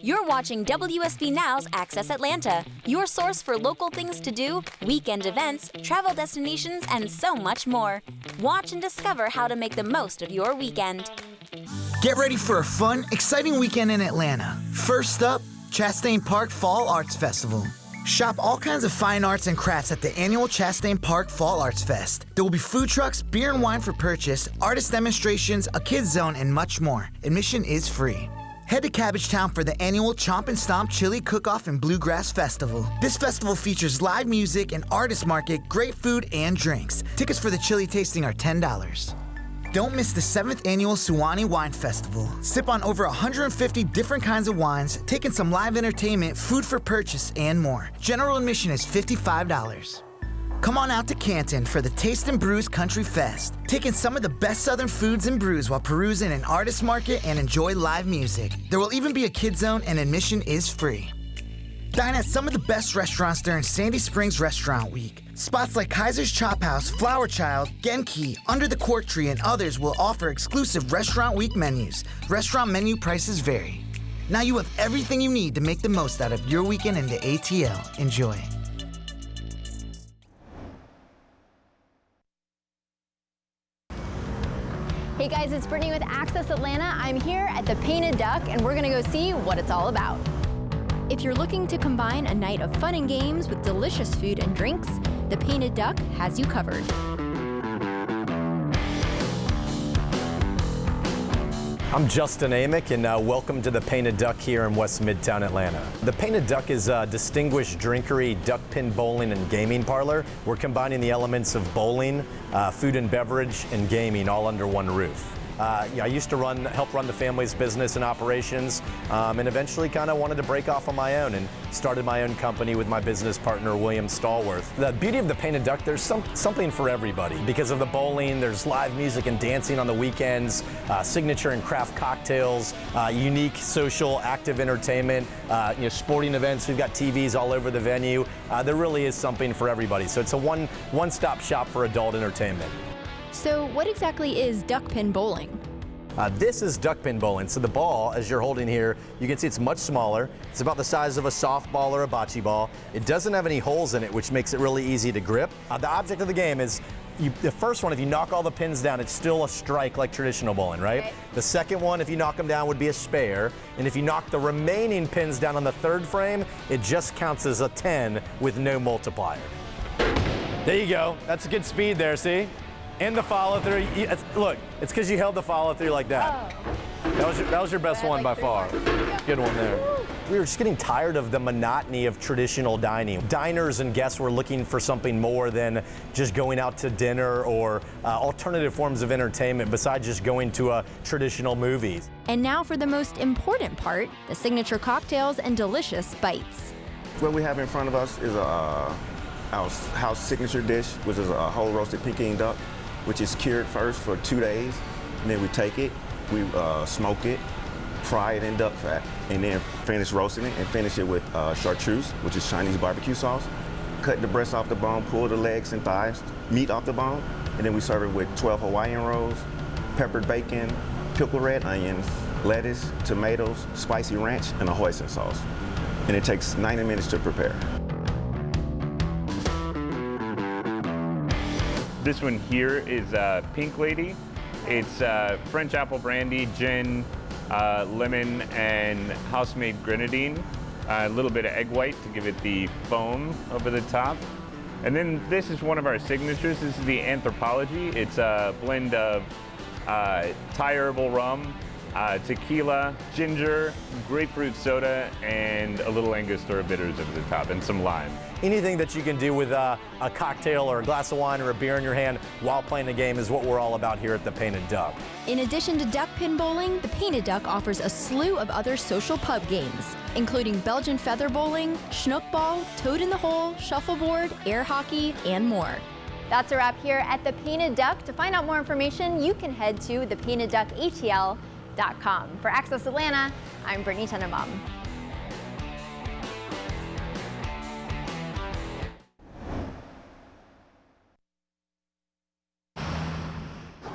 You're watching WSB Now's Access Atlanta, your source for local things to do, weekend events, travel destinations, and so much more. Watch and discover how to make the most of your weekend. Get ready for a fun, exciting weekend in Atlanta. First up, Chastain Park Fall Arts Festival. Shop all kinds of fine arts and crafts at the annual Chastain Park Fall Arts Fest. There will be food trucks, beer and wine for purchase, artist demonstrations, a kids zone, and much more. Admission is free. Head to Cabbagetown for the annual Chomp and Stomp Chili Cook-Off and Bluegrass Festival. This festival features live music, an artist market, great food, and drinks. Tickets for the chili tasting are $10. Don't miss the 7th annual Suwannee Wine Festival. Sip on over 150 different kinds of wines, take in some live entertainment, food for purchase, and more. General admission is $55. Come on out to Canton for the Taste and Brews Country Fest. Take in some of the best Southern foods and brews while perusing an artist market and enjoy live music. There will even be a kids zone and admission is free. Dine at some of the best restaurants during Sandy Springs Restaurant Week. Spots like Kaiser's Chop House, Flower Child, Genki, Under the Cork Tree, and others will offer exclusive Restaurant Week menus. Restaurant menu prices vary. Now you have everything you need to make the most out of your weekend in the ATL. Enjoy. Hey guys, it's Brittany with Access Atlanta. I'm here at the Painted Duck and we're gonna go see what it's all about. If you're looking to combine a night of fun and games with delicious food and drinks, the Painted Duck has you covered. I'm Justin Amick, and welcome to the Painted Duck here in West Midtown Atlanta. The Painted Duck is a distinguished drinkery, duck pin bowling, and gaming parlor. We're combining the elements of bowling, food and beverage, and gaming all under one roof. I used to help run the family's business and operations, and eventually kind of wanted to break off on my own and started my own company with my business partner, William Stallworth. The beauty of the Painted Duck, there's something for everybody. Because of the bowling, there's live music and dancing on the weekends, signature and craft cocktails, unique social active entertainment, sporting events. We've got TVs all over the venue. There really is something for everybody. So it's a one-stop shop for adult entertainment. So what exactly is duck pin bowling? This is duck pin bowling. So the ball, as you're holding here, you can see it's much smaller. It's about the size of a softball or a bocce ball. It doesn't have any holes in it, which makes it really easy to grip. The object of the game is, the first one, if you knock all the pins down, it's still a strike like traditional bowling, right? Okay. The second one, if you knock them down, would be a spare. And if you knock the remaining pins down on the third frame, it just counts as a 10 with no multiplier. There you go. That's a good speed there, see? And the follow through. Look, it's because you held the follow through like that. Oh. That was your best one by far. Good one there. We were just getting tired of the monotony of traditional dining. Diners and guests were looking for something more than just going out to dinner or alternative forms of entertainment besides just going to traditional movies. And now for the most important part, the signature cocktails and delicious bites. What we have in front of us is our house signature dish, which is a whole roasted Peking duck, which is cured first for 2 days. And then we take it, we smoke it, fry it in duck fat, and then finish roasting it and finish it with chartreuse, which is Chinese barbecue sauce. Cut the breast off the bone, pull the legs and thighs, meat off the bone, and then we serve it with 12 Hawaiian rolls, peppered bacon, pickled red onions, lettuce, tomatoes, spicy ranch, and a hoisin sauce. And it takes 90 minutes to prepare. This one here is Pink Lady. It's French apple brandy, gin, lemon, and house-made grenadine. A little bit of egg white to give it the foam over the top. And then this is one of our signatures. This is the Anthropology. It's a blend of Thai herbal rum, tequila, ginger, grapefruit soda, and a little Angostura bitters over the top, and some lime. Anything that you can do with a cocktail or a glass of wine or a beer in your hand while playing a game is what we're all about here at the Painted Duck. In addition to duck pin bowling, the Painted Duck offers a slew of other social pub games, including Belgian feather bowling, schnook ball, toad in the hole, shuffleboard, air hockey, and more. That's a wrap here at the Painted Duck. To find out more information, you can head to thepaintedduckatl.com. For Access Atlanta, I'm Brittany Tenenbaum.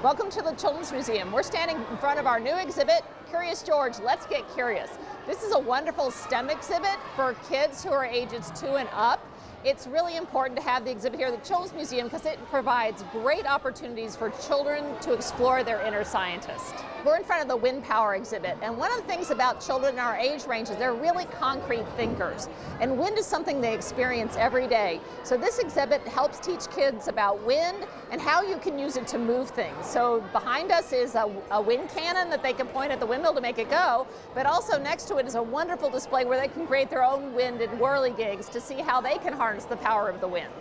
Welcome to the Children's Museum. We're standing in front of our new exhibit, Curious George, Let's Get Curious. This is a wonderful STEM exhibit for kids who are ages 2 and up. It's really important to have the exhibit here at the Children's Museum because it provides great opportunities for children to explore their inner scientist. We're in front of the wind power exhibit, and one of the things about children in our age range is they're really concrete thinkers, and wind is something they experience every day. So this exhibit helps teach kids about wind and how you can use it to move things. So behind us is a wind cannon that they can point at the windmill to make it go, but also next to it is a wonderful display where they can create their own wind and whirligigs to see how they can harness the power of the wind.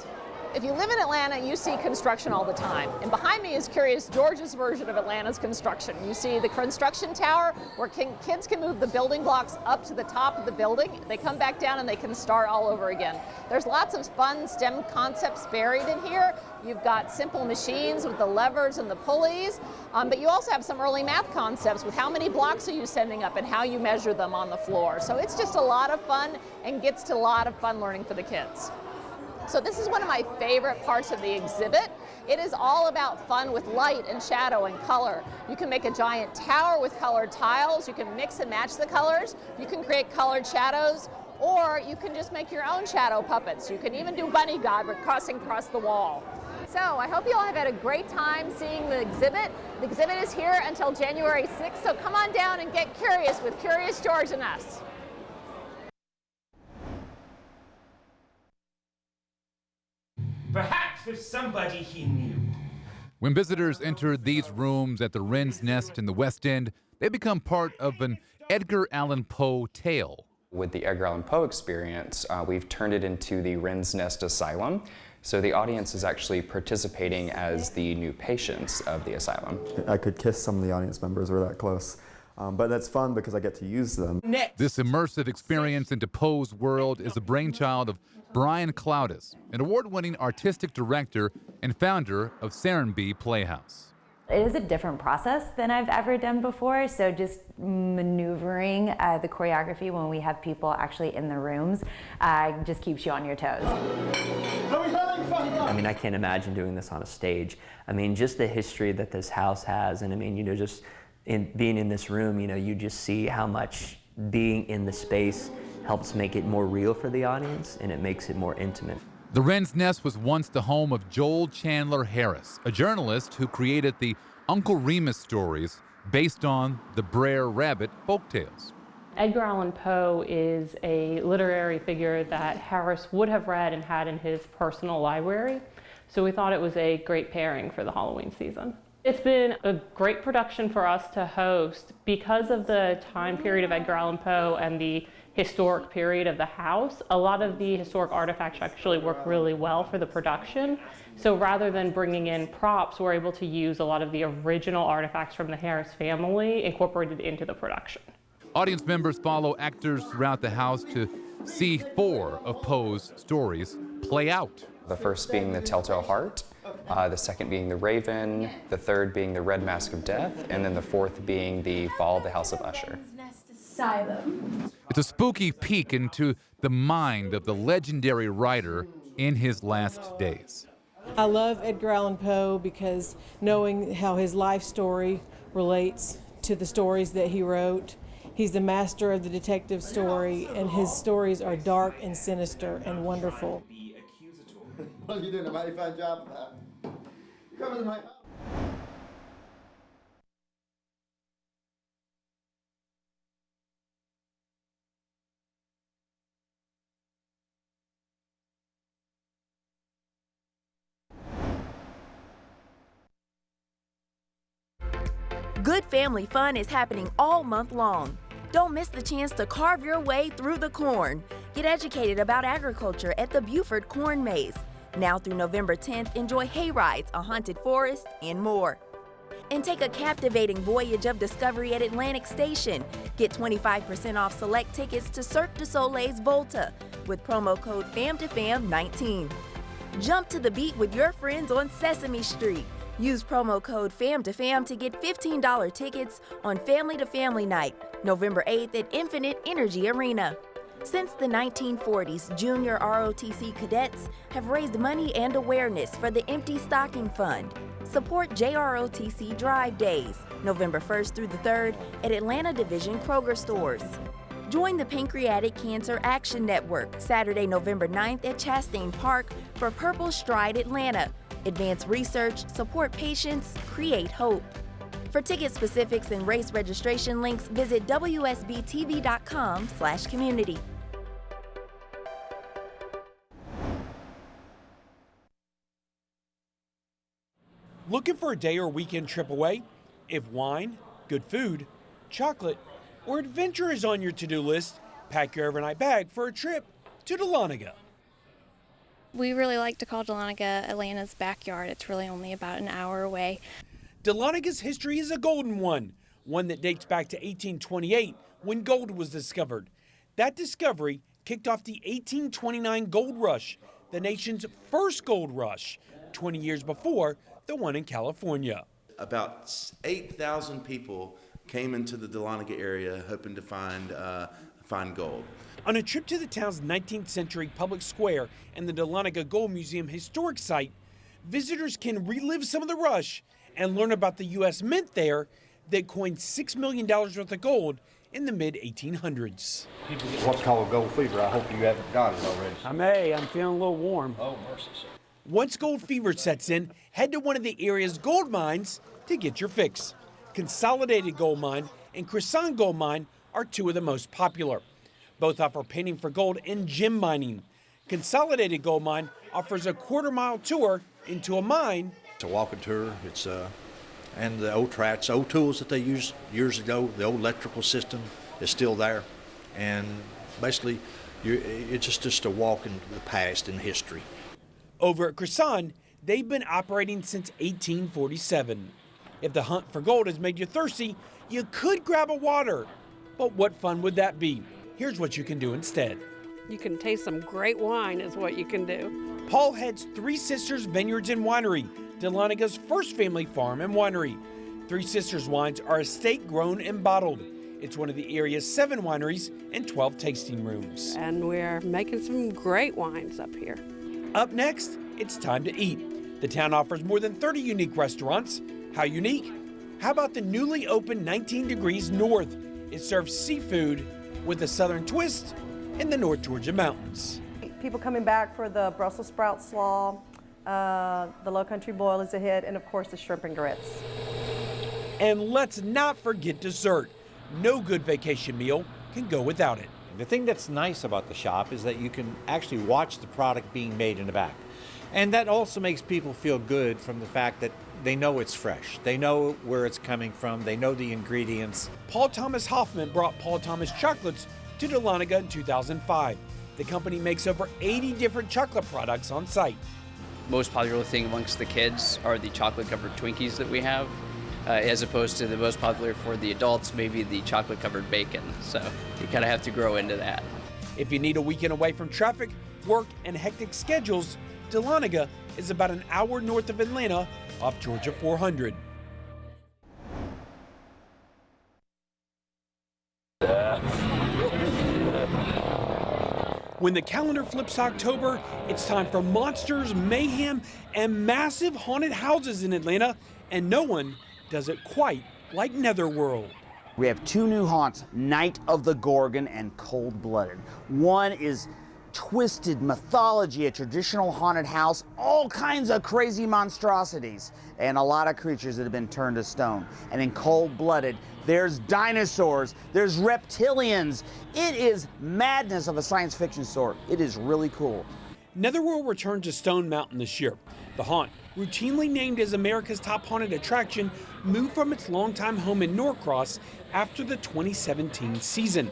If you live in Atlanta, you see construction all the time. And behind me is Curious George's version of Atlanta's construction. You see the construction tower where kids can move the building blocks up to the top of the building. They come back down and they can start all over again. There's lots of fun STEM concepts buried in here. You've got simple machines with the levers and the pulleys, but you also have some early math concepts with how many blocks are you sending up and how you measure them on the floor. So it's just a lot of fun and gets to a lot of fun learning for the kids. So this is one of my favorite parts of the exhibit. It is all about fun with light and shadow and color. You can make a giant tower with colored tiles. You can mix and match the colors. You can create colored shadows, or you can just make your own shadow puppets. You can even do Bunny God with crossing across the wall. So I hope you all have had a great time seeing the exhibit. The exhibit is here until January 6th, so come on down and get curious with Curious George and us. Perhaps with somebody he knew. When visitors enter these rooms at the Rennes Nest in the West End, they become part of an Edgar Allan Poe tale. With the Edgar Allan Poe experience, we've turned it into the Rennes Nest Asylum. So the audience is actually participating as the new patients of the asylum. I could kiss some of the audience members, we're that close. But that's fun because I get to use them. This immersive experience into Poe's world is the brainchild of Brian Cloudis, an award-winning artistic director and founder of Serenbe Playhouse. It is a different process than I've ever done before, so just maneuvering the choreography when we have people actually in the rooms just keeps you on your toes. I mean, I can't imagine doing this on a stage. I mean, just the history that this house has, and I mean, you know, just being in this room, you know, you just see how much being in the space helps make it more real for the audience, and it makes it more intimate. The Rennes Nest was once the home of Joel Chandler Harris, a journalist who created the Uncle Remus stories based on the Brer Rabbit folktales. Edgar Allan Poe is a literary figure that Harris would have read and had in his personal library, so we thought it was a great pairing for the Halloween season. It's been a great production for us to host because of the time period of Edgar Allan Poe and the historic period of the house. A lot of the historic artifacts actually work really well for the production. So rather than bringing in props, we're able to use a lot of the original artifacts from the Harris family incorporated into the production. Audience members follow actors throughout the house to see 4 of Poe's stories play out. The first being the Telltale Heart, the second being the Raven, the third being the Red Mask of Death, and then the fourth being the Fall of the House of Usher. It's a spooky peek into the mind of the legendary writer in his last days. I love Edgar Allan Poe because knowing how his life story relates to the stories that he wrote. He's the master of the detective story, and his stories are dark and sinister and wonderful. Well, you're doing a mighty fine job of that. You're coming to my house. Good family fun is happening all month long. Don't miss the chance to carve your way through the corn. Get educated about agriculture at the Buford Corn Maze. Now through November 10th, enjoy hay rides, a haunted forest, and more. And take a captivating voyage of discovery at Atlantic Station. Get 25% off select tickets to Cirque du Soleil's Volta with promo code FAM2FAM19. Jump to the beat with your friends on Sesame Street. Use promo code FAM2FAM to get $15 tickets on Family to Family Night, November 8th at Infinite Energy Arena. Since the 1940s, junior ROTC cadets have raised money and awareness for the Empty Stocking Fund. Support JROTC Drive Days, November 1st through the 3rd at Atlanta Division Kroger stores. Join the Pancreatic Cancer Action Network Saturday, November 9th at Chastain Park for Purple Stride Atlanta. Advance research, support patients, create hope. For ticket specifics and race registration links, visit WSB-TV.com/community. Looking for a day or weekend trip away? If wine, good food, chocolate, or adventure is on your to-do list, pack your overnight bag for a trip to Dahlonega. We really like to call Dahlonega Atlanta's backyard. It's really only about an hour away. Dahlonaga's history is a golden one that dates back to 1828 when gold was discovered. That discovery kicked off the 1829 gold rush, the nation's first gold rush, 20 years before the one in California. About 8,000 people came into the Dahlonega area hoping to find gold. On a trip to the town's 19th century public square and the Dahlonega Gold Museum historic site, visitors can relive some of the rush and learn about the U.S. Mint there that coined $6 million worth of gold in the mid-1800s. What's called gold fever. I hope you haven't got it already. I may. I'm feeling a little warm. Oh, mercy, sir. Once gold fever sets in, head to one of the area's gold mines to get your fix. Consolidated Gold Mine and Croissant Gold Mine are two of the most popular. Both offer painting for gold and gem mining. Consolidated Gold Mine offers a quarter-mile tour into a mine. It's a walking tour. It's and the old tracks, old tools that they used years ago, the old electrical system is still there, and basically, it's just a walk in the past in history. Over at Croissant, they've been operating since 1847. If the hunt for gold has made you thirsty, you could grab a water. But what fun would that be? Here's what you can do instead. You can taste some great wine is what you can do. Paul heads Three Sisters Vineyards and Winery, Dahlonaga's first family farm and winery. Three Sisters wines are estate grown and bottled. It's one of the area's 7 wineries and 12 tasting rooms. And we're making some great wines up here. Up next, it's time to eat. The town offers more than 30 unique restaurants. How unique? How about the newly opened 19 Degrees North? It serves seafood with a southern twist in the North Georgia mountains. People coming back for the Brussels sprout slaw, the low country boil is a hit, and of course the shrimp and grits. And let's not forget dessert. No good vacation meal can go without it. The thing that's nice about the shop is that you can actually watch the product being made in the back. And that also makes people feel good from the fact that they know it's fresh. They know where it's coming from. They know the ingredients. Paul Thomas Hoffman brought Paul Thomas Chocolates to Dahlonega in 2005. The company makes over 80 different chocolate products on site. Most popular thing amongst the kids are the chocolate-covered Twinkies that we have, as opposed to the most popular for the adults, maybe the chocolate-covered bacon. So you kind of have to grow into that. If you need a weekend away from traffic, work, and hectic schedules, Dahlonega is about an hour north of Atlanta off Georgia 400. When the calendar flips to October, it's time for monsters, mayhem, and massive haunted houses in Atlanta, and no one does it quite like Netherworld. We have 2 new haunts, Night of the Gorgon and Cold Blooded. One is twisted mythology, a traditional haunted house, all kinds of crazy monstrosities, and a lot of creatures that have been turned to stone. And in Cold Blooded, there's dinosaurs, there's reptilians. It is madness of a science fiction sort. It is really cool. Netherworld returned to Stone Mountain this year. The haunt, routinely named as America's top haunted attraction, moved from its longtime home in Norcross after the 2017 season.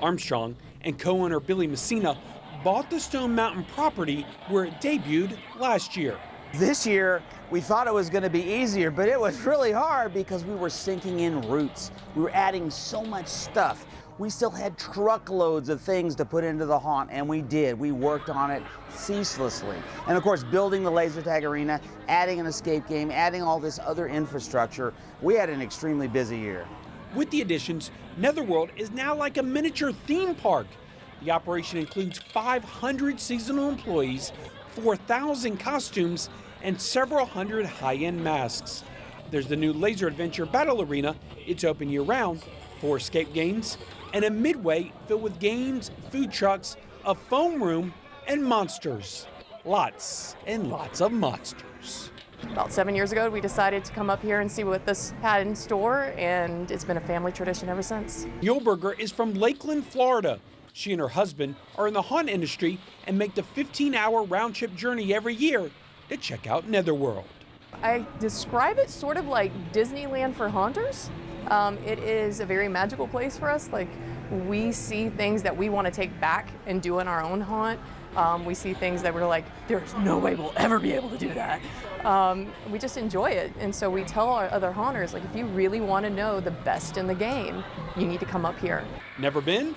Armstrong and co-owner Billy Messina bought the Stone Mountain property where it debuted last year. This year, we thought it was going to be easier, but it was really hard because we were sinking in roots. We were adding so much stuff. We still had truckloads of things to put into the haunt, and we did. We worked on it ceaselessly. And of course, building the laser tag arena, adding an escape game, adding all this other infrastructure, we had an extremely busy year. With the additions, Netherworld is now like a miniature theme park. The operation includes 500 seasonal employees, 4,000 costumes, and several hundred high-end masks. There's the new Laser Adventure Battle Arena. It's open year-round, 4 escape games, and a midway filled with games, food trucks, a foam room, and monsters. Lots and lots of monsters. About 7 years ago, we decided to come up here and see what this had in store, and it's been a family tradition ever since. Yulberger is from Lakeland, Florida. She and her husband are in the haunt industry and make the 15-hour round-trip journey every year to check out Netherworld. I describe it sort of like Disneyland for haunters. It is a very magical place for us. Like, we see things that we want to take back and do in our own haunt. We see things that we're like, there's no way we'll ever be able to do that. We just enjoy it. And so we tell our other haunters, like, if you really want to know the best in the game, you need to come up here. Never been?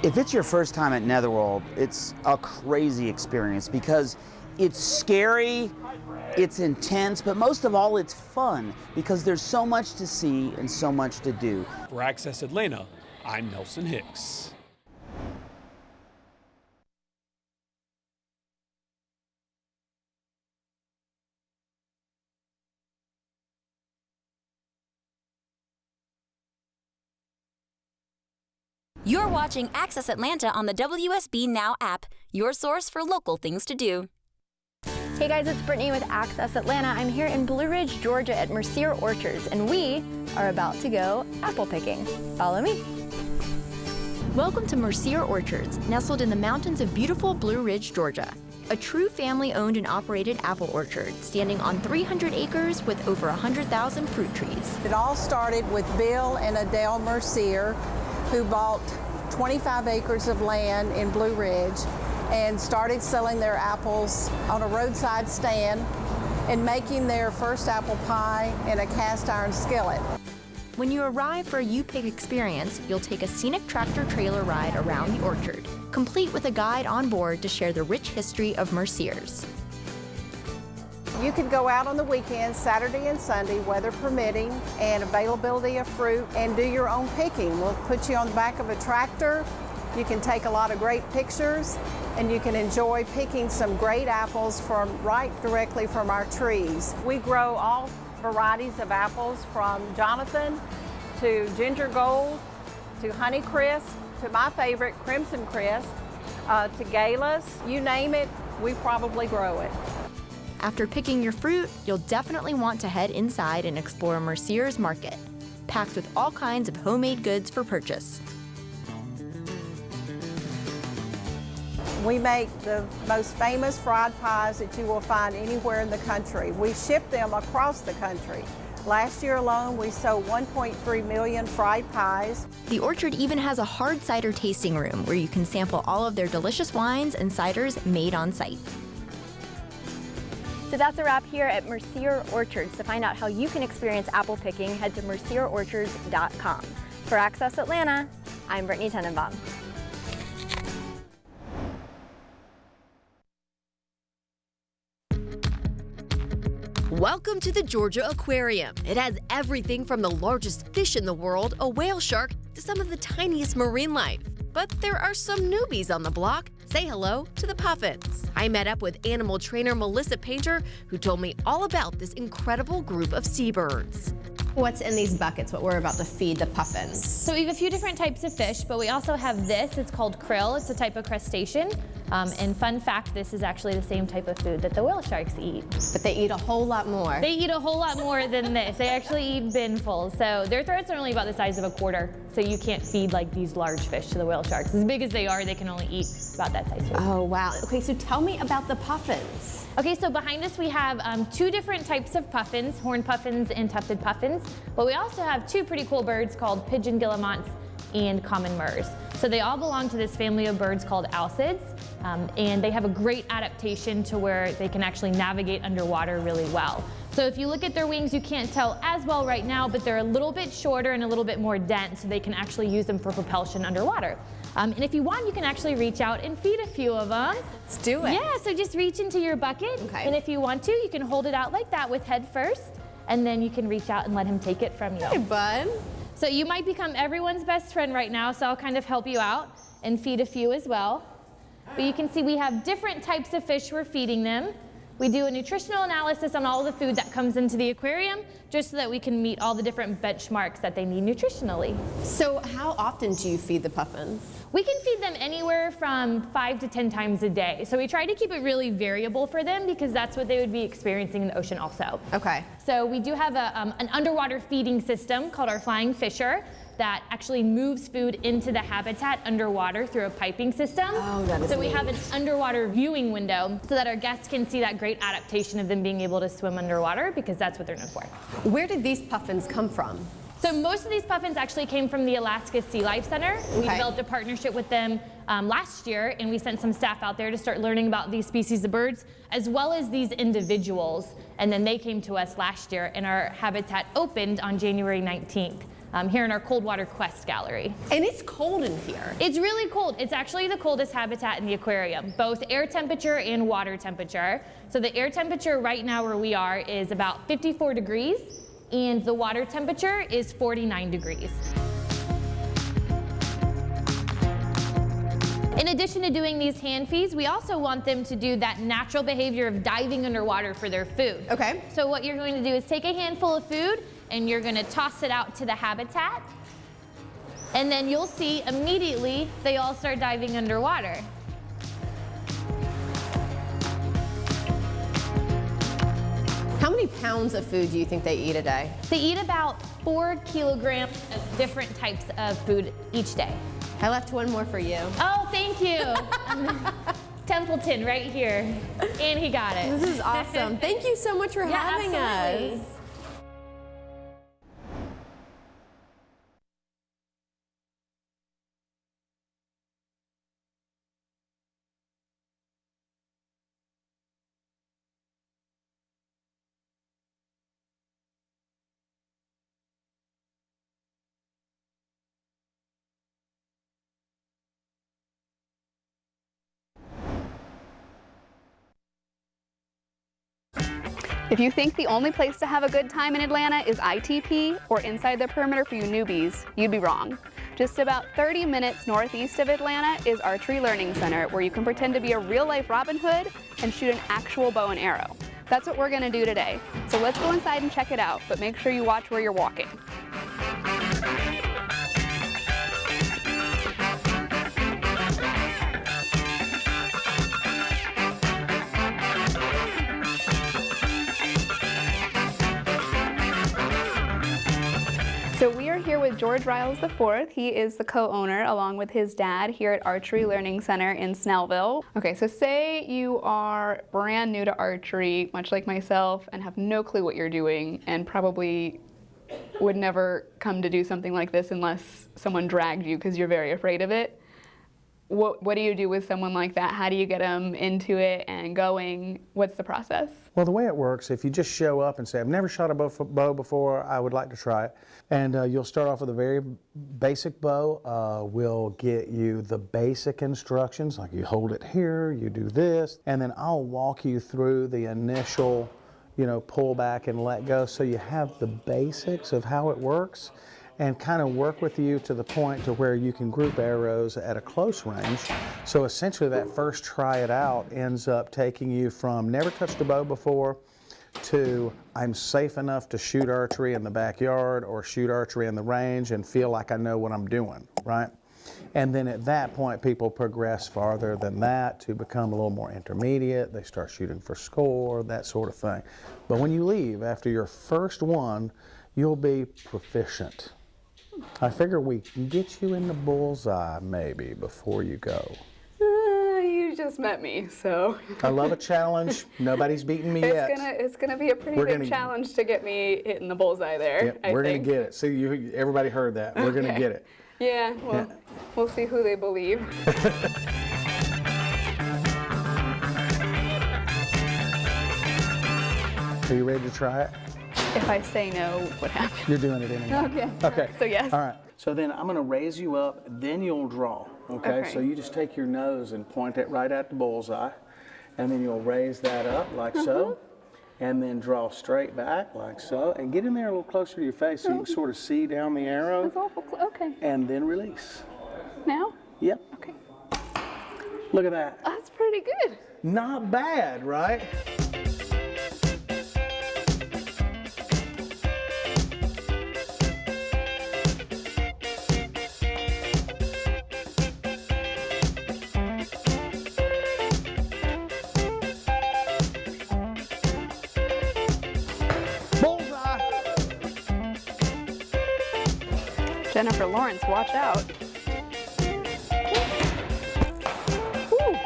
If it's your first time at Netherworld, it's a crazy experience because it's scary, it's intense, but most of all, it's fun because there's so much to see and so much to do. For Access Atlanta, I'm Nelson Hicks. You're watching Access Atlanta on the WSB Now app, your source for local things to do. Hey guys, it's Brittany with Access Atlanta. I'm here in Blue Ridge, Georgia at Mercier Orchards, and we are about to go apple picking. Follow me. Welcome to Mercier Orchards, nestled in the mountains of beautiful Blue Ridge, Georgia. A true family-owned and operated apple orchard, standing on 300 acres with over 100,000 fruit trees. It all started with Bill and Adele Mercier, who bought 25 acres of land in Blue Ridge and started selling their apples on a roadside stand and making their first apple pie in a cast iron skillet. When you arrive for a U-Pick experience, you'll take a scenic tractor trailer ride around the orchard, complete with a guide on board to share the rich history of Mercier's. You could go out on the weekends, Saturday and Sunday, weather permitting, and availability of fruit, and do your own picking. We'll put you on the back of a tractor. You can take a lot of great pictures, and you can enjoy picking some great apples directly from our trees. We grow all varieties of apples, from Jonathan to Ginger Gold to Honey Crisp to my favorite, Crimson Crisp, to Galas. You name it, we probably grow it. After picking your fruit, you'll definitely want to head inside and explore Mercier's Market, packed with all kinds of homemade goods for purchase. We make the most famous fried pies that you will find anywhere in the country. We ship them across the country. Last year alone, we sold 1.3 million fried pies. The orchard even has a hard cider tasting room where you can sample all of their delicious wines and ciders made on site. So that's a wrap here at Mercier Orchards. To find out how you can experience apple picking, head to mercierorchards.com. For Access Atlanta, I'm Brittany Tenenbaum. Welcome to the Georgia Aquarium. It has everything from the largest fish in the world, a whale shark, to some of the tiniest marine life. But there are some newbies on the block. Say hello to the puffins. I met up with animal trainer Melissa Painter, who told me all about this incredible group of seabirds. What's in these buckets, what we're about to feed the puffins? So we have a few different types of fish, but we also have this. It's called krill. It's a type of crustacean. And fun fact, this is actually the same type of food that the whale sharks eat. But they eat a whole lot more. They eat a whole lot more than this. They actually eat binfuls. So their throats are only about the size of a quarter. So you can't feed like these large fish to the whale sharks. As big as they are, they can only eat about that size fish. Oh, wow. Okay, so tell me about the puffins. Okay, so behind us we have two different types of puffins, horned puffins and tufted puffins. But we also have two pretty cool birds called pigeon guillemots and common murres. So they all belong to this family of birds called alcids, and they have a great adaptation to where they can actually navigate underwater really well. So if you look at their wings, you can't tell as well right now, but they're a little bit shorter and a little bit more dense, so they can actually use them for propulsion underwater. And if you want, you can actually reach out and feed a few of them. Let's do it. Yeah, so just reach into your bucket, okay. And if you want to, you can hold it out like that with head first, and then you can reach out and let him take it from you. Hey, bud. So you might become everyone's best friend right now, so I'll kind of help you out and feed a few as well. But you can see we have different types of fish we're feeding them. We do a nutritional analysis on all the food that comes into the aquarium, just so that we can meet all the different benchmarks that they need nutritionally. So how often do you feed the puffins? We can feed them anywhere from 5 to 10 times a day. So we try to keep it really variable for them because that's what they would be experiencing in the ocean also. Okay. So we do have an underwater feeding system called our Flying Fisher that actually moves food into the habitat underwater through a piping system. Oh, that is So we neat. have an underwater viewing window so that our guests can see that great adaptation of them being able to swim underwater, because that's what they're known for. Where did these puffins come from? So most of these puffins actually came from the Alaska Sea Life Center. We Okay. developed a partnership with them last year, and we sent some staff out there to start learning about these species of birds, as well as these individuals. And then they came to us last year, and our habitat opened on January 19th. Here in our Cold Water Quest Gallery. And it's cold in here. It's really cold. It's actually the coldest habitat in the aquarium, both air temperature and water temperature. So the air temperature right now where we are is about 54 degrees, and the water temperature is 49 degrees. In addition to doing these hand feeds, we also want them to do that natural behavior of diving underwater for their food. Okay. So what you're going to do is take a handful of food and you're going to toss it out to the habitat. And then you'll see immediately they all start diving underwater. How many pounds of food do you think they eat a day? They eat about 4 kilograms of different types of food each day. I left one more for you. Oh, thank you. Templeton right here. And he got it. This is awesome. Thank you so much for having absolutely. us. If you think the only place to have a good time in Atlanta is ITP or inside the perimeter for you newbies, you'd be wrong. Just about 30 minutes northeast of Atlanta is Archery Learning Center, where you can pretend to be a real-life Robin Hood and shoot an actual bow and arrow. That's what we're gonna do today. So let's go inside and check it out, but make sure you watch where you're walking. So we are here with George Riles IV. He is the co-owner along with his dad here at Archery Learning Center in Snellville. Okay, so say you are brand new to archery, much like myself, and have no clue what you're doing and probably would never come to do something like this unless someone dragged you because you're very afraid of it. What do you do with someone like that? How do you get them into it and going? What's the process? Well, the way it works, if you just show up and say, I've never shot a bow before, I would like to try it. And you'll start off with a very basic bow. We'll get you the basic instructions, like you hold it here, you do this, and then I'll walk you through the initial, pull back and let go, so you have the basics of how it works, and kind of work with you to the point to where you can group arrows at a close range. So essentially that first try it out ends up taking you from never touched a bow before to I'm safe enough to shoot archery in the backyard or shoot archery in the range and feel like I know what I'm doing, right? And then at that point, people progress farther than that to become a little more intermediate. They start shooting for score, that sort of thing. But when you leave after your first one, you'll be proficient. I figure we can get you in the bullseye maybe before you go. You just met me, so. I love a challenge. Nobody's beaten me yet. It's gonna be a pretty big challenge to get me hitting the bullseye there. Yep, we're gonna get it. See, everybody heard that. We're gonna get it. Yeah, well, we'll see who they believe. Are you ready to try it? If I say no, what happens? You're doing it anyway. Okay. So yes. All right. So then I'm going to raise you up, then you'll draw. Okay? So you just take your nose and point it right at the bullseye, and then you'll raise that up like so, and then draw straight back like so, and get in there a little closer to your face so you can sort of see down the arrow. That's awful. Okay. And then release. Now? Yep. Okay. Look at that. That's pretty good. Not bad, right? Jennifer Lawrence, watch out. Woo.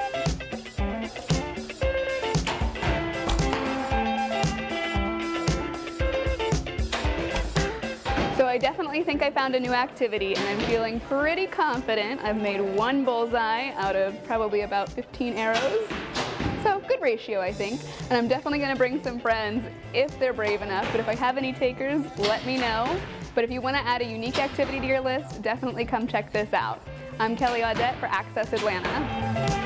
So I definitely think I found a new activity, and I'm feeling pretty confident. I've made one bullseye out of probably about 15 arrows. So good ratio, I think. And I'm definitely gonna bring some friends if they're brave enough, but if I have any takers, let me know. But if you wanna add a unique activity to your list, definitely come check this out. I'm Kelly Audette for Access Atlanta.